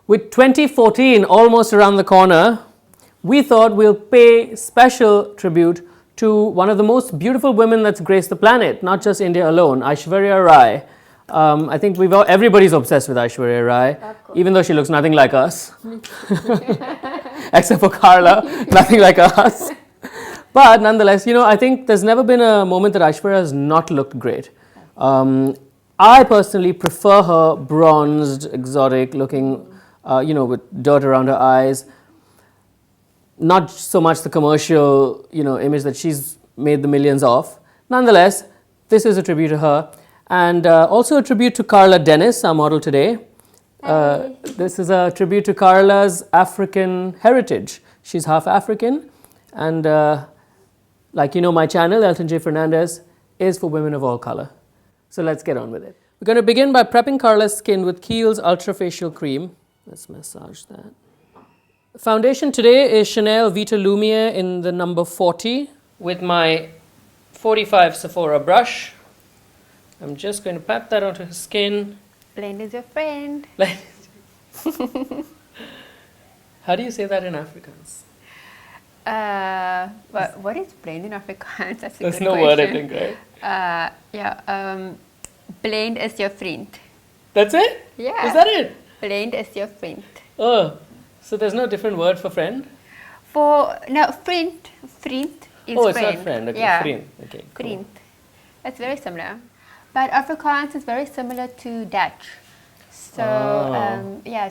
With 2014 almost around the corner, we thought we'll pay special tribute to one of the most beautiful women that's graced the planet, not just India alone, Aishwariya Rai. I think everybody's obsessed with Aishwarya Rai, even though she looks nothing like us. Except for Carla, nothing like us. But nonetheless, I think there's never been a moment that Aishwarya has not looked great. I personally prefer her bronzed, exotic looking, with dirt around her eyes. Not so much the commercial, image that she's made the millions of. Nonetheless, this is a tribute to her. And also a tribute to Carla Dennis, our model today. This is a tribute to Carla's African heritage. She's half African. And my channel, Elton J. Fernandez, is for women of all color. So let's get on with it. We're going to begin by prepping Carla's skin with Kiehl's Ultra Facial Cream. Let's massage that. The foundation today is Chanel Vita Lumiere in the number 40 with my 45 Sephora brush. I'm just going to pat that onto her skin. Blend is your friend. How do you say that in Afrikaans? What is blend in Afrikaans? That's a There's good no question. word, I think, right? Blend is your friend. That's it? Yeah. Is that it? Blend is your friend. Oh, so there's no different word for friend? Friend. Friend is oh, it's friend. not friend. Okay, yeah. vriend. Okay, cool. Friend. That's very similar. But Afrikaans is very similar to Dutch. So,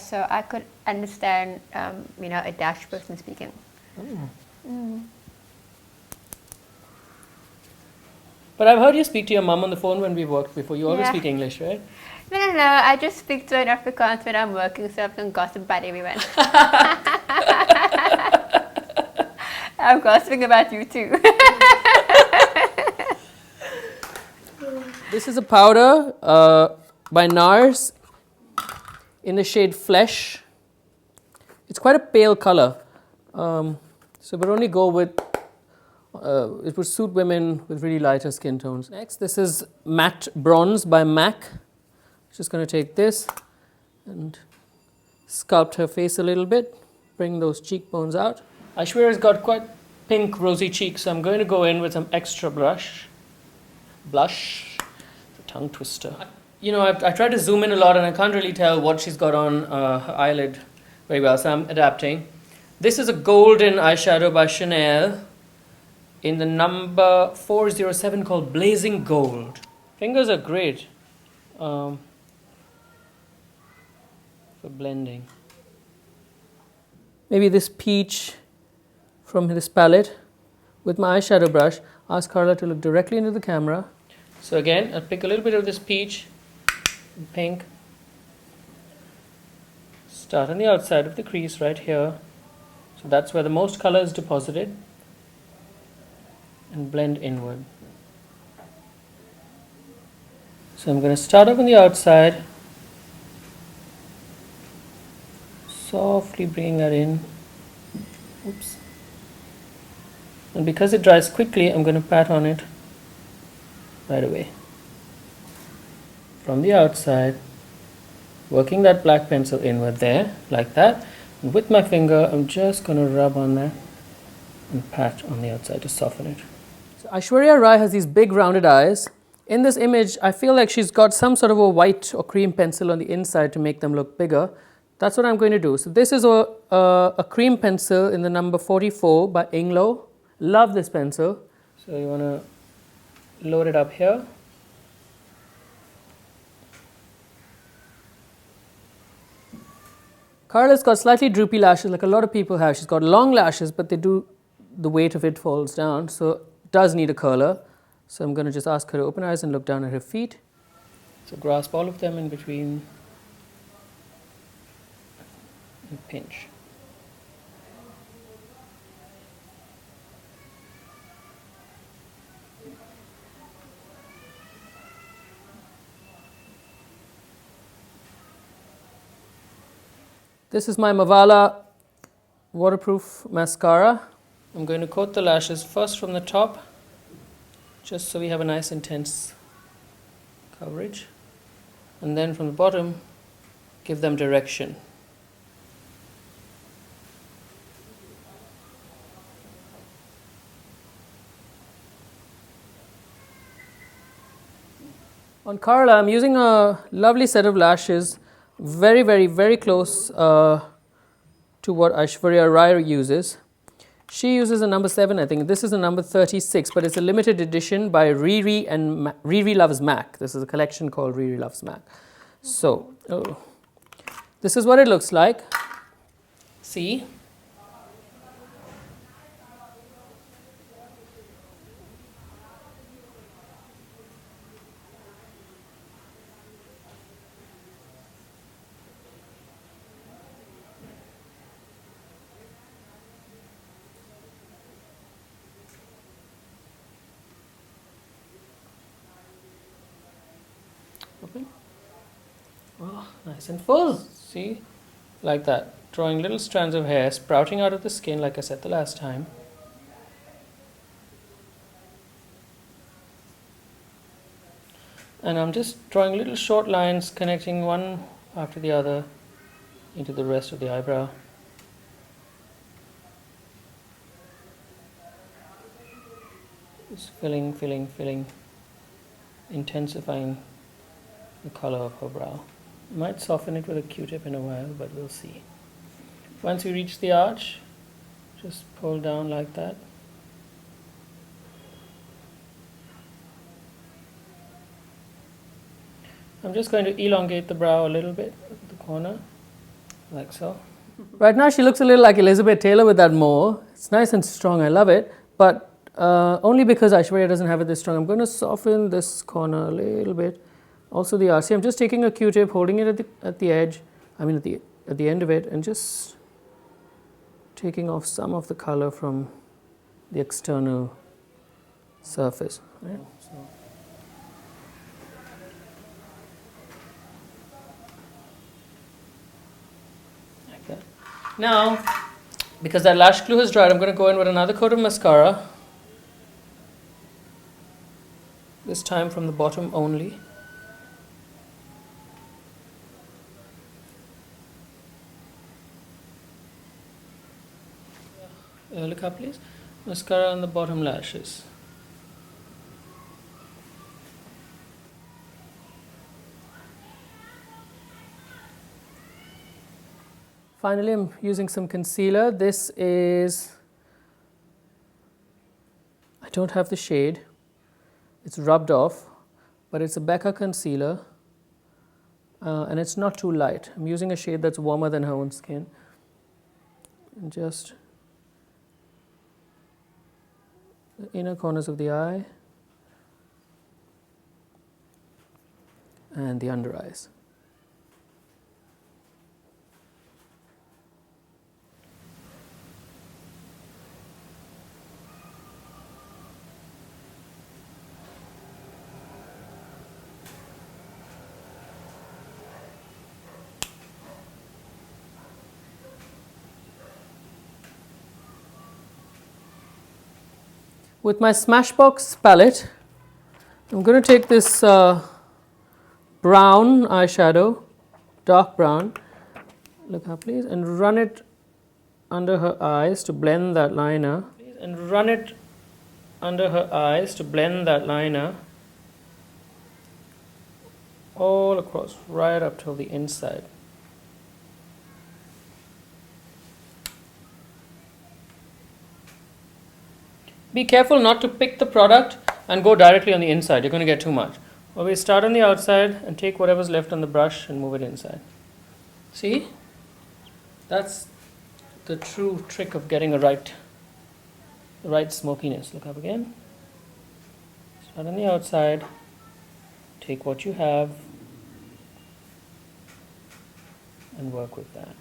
so I could understand, a Dutch person speaking. But I've heard you speak to your mum on the phone when we worked before. You always speak English, right? No. I just speak to her in Afrikaans when I'm working, so I can gossip about everyone. I'm gossiping about you too. This is a powder by NARS in the shade Flesh. It's quite a pale color. So we'll only go with, it would suit women with really lighter skin tones. Next, this is Matte Bronze by MAC. Just going to take this and sculpt her face a little bit, bring those cheekbones out. Aishwarya's got quite pink, rosy cheeks, so I'm going to go in with some extra blush. Tongue twister. I tried to zoom in a lot and I can't really tell what she's got on her eyelid very well, so I'm adapting. This is a golden eyeshadow by Chanel in the number 407 called Blazing Gold. Fingers are great for blending. Maybe this peach from this palette with my eyeshadow brush. Ask Carla to look directly into the camera. So again, I'll pick a little bit of this peach, pink. Start on the outside of the crease right here. So that's where the most color is deposited. And blend inward. So I'm going to start off on the outside. Softly bringing that in. Oops. And because it dries quickly, I'm going to pat on it right away. From the outside, working that black pencil inward there, like that. And with my finger, I'm just going to rub on there and pat on the outside to soften it. So Aishwarya Rai has these big rounded eyes. In this image, I feel like she's got some sort of a white or cream pencil on the inside to make them look bigger. That's what I'm going to do. So this is a cream pencil in the number 44 by Inglo. Love this pencil. So you want to load it up here. Carla's got slightly droopy lashes like a lot of people have. She's got long lashes, but the weight of it falls down. So it does need a curler. So I'm going to just ask her to open her eyes and look down at her feet. So grasp all of them in between and pinch. This is my Mavala waterproof mascara. I'm going to coat the lashes first from the top, just so we have a nice intense coverage. And then from the bottom, give them direction. On Carla, I'm using a lovely set of lashes, very, very, very close to what Aishwariya Rai uses. She uses a number 7, I think. This is a number 36, but it's a limited edition by Riri and Riri Loves Mac. This is a collection called Riri Loves Mac. So, this is what it looks like. See? Open. Oh, nice and full. See? Like that. Drawing little strands of hair sprouting out of the skin, like I said the last time. And I'm just drawing little short lines connecting one after the other into the rest of the eyebrow. Just filling, filling, filling, intensifying the color of her brow. Might soften it with a Q-tip in a while, but we'll see. Once you reach the arch, just pull down like that. I'm just going to elongate the brow a little bit at the corner, like so. Right now she looks a little like Elizabeth Taylor with that mole. It's nice and strong, I love it, but only because Aishwarya doesn't have it this strong. I'm going to soften this corner a little bit. Also the arch. See, I'm just taking a Q-tip, holding it at the edge, at the end of it, and just taking off some of the color from the external surface. Right? So. Like that. Now, because that lash glue has dried, I'm going to go in with another coat of mascara. This time from the bottom only. Look up, please. Mascara on the bottom lashes. Finally, I'm using some concealer. This is, I don't have the shade. It's rubbed off, but it's a Becca concealer, and it's not too light. I'm using a shade that's warmer than her own skin. And just the inner corners of the eye and the under eyes. With my Smashbox palette, I'm going to take this brown eyeshadow, dark brown, look up please, and run it under her eyes to blend that liner. And run it under her eyes to blend that liner all across, right up till the inside. Be careful not to pick the product and go directly on the inside. You're going to get too much. Always start on the outside and take whatever's left on the brush and move it inside. See? That's the true trick of getting the right smokiness. Look up again. Start on the outside. Take what you have and work with that.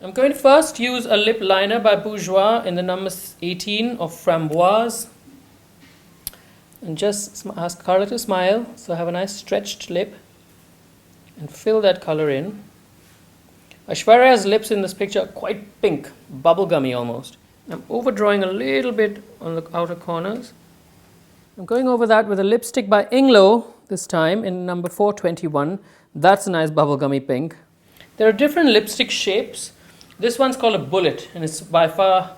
I'm going to first use a lip liner by Bourjois in the number 18 of Framboise. And just ask Carla to smile, so have a nice stretched lip. And fill that color in. Aishwarya's lips in this picture are quite pink, bubblegummy almost. I'm overdrawing a little bit on the outer corners. I'm going over that with a lipstick by Inglo this time in number 421. That's a nice bubblegummy pink. There are different lipstick shapes. This one's called a bullet, and it's by far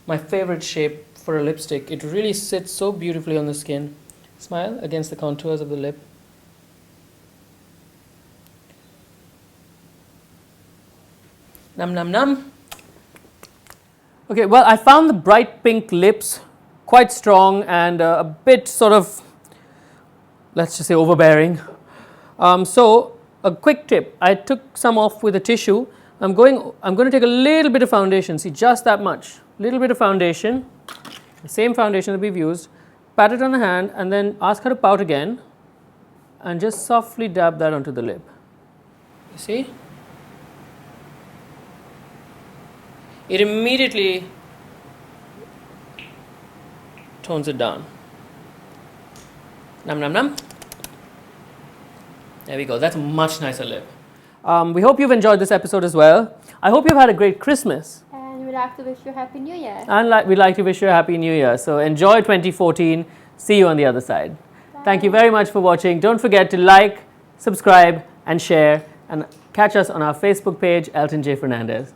my favorite shape for a lipstick. It really sits so beautifully on the skin. Smile against the contours of the lip. Num num num. Okay, well, I found the bright pink lips quite strong and a bit sort of, let's just say, overbearing. So a quick tip, I took some off with a tissue. I'm going to take a little bit of foundation, see, just that much, little bit of foundation, the same foundation that we've used, pat it on the hand and then ask her to pout again and just softly dab that onto the lip. You see? It immediately tones it down. Num num num. There we go, that's a much nicer lip. We hope you've enjoyed this episode as well. I hope you've had a great Christmas. And we'd like to wish you a Happy New Year. And we'd like to wish you a Happy New Year. So enjoy 2014. See you on the other side. Bye. Thank you very much for watching. Don't forget to like, subscribe and share and catch us on our Facebook page, Elton J. Fernandez.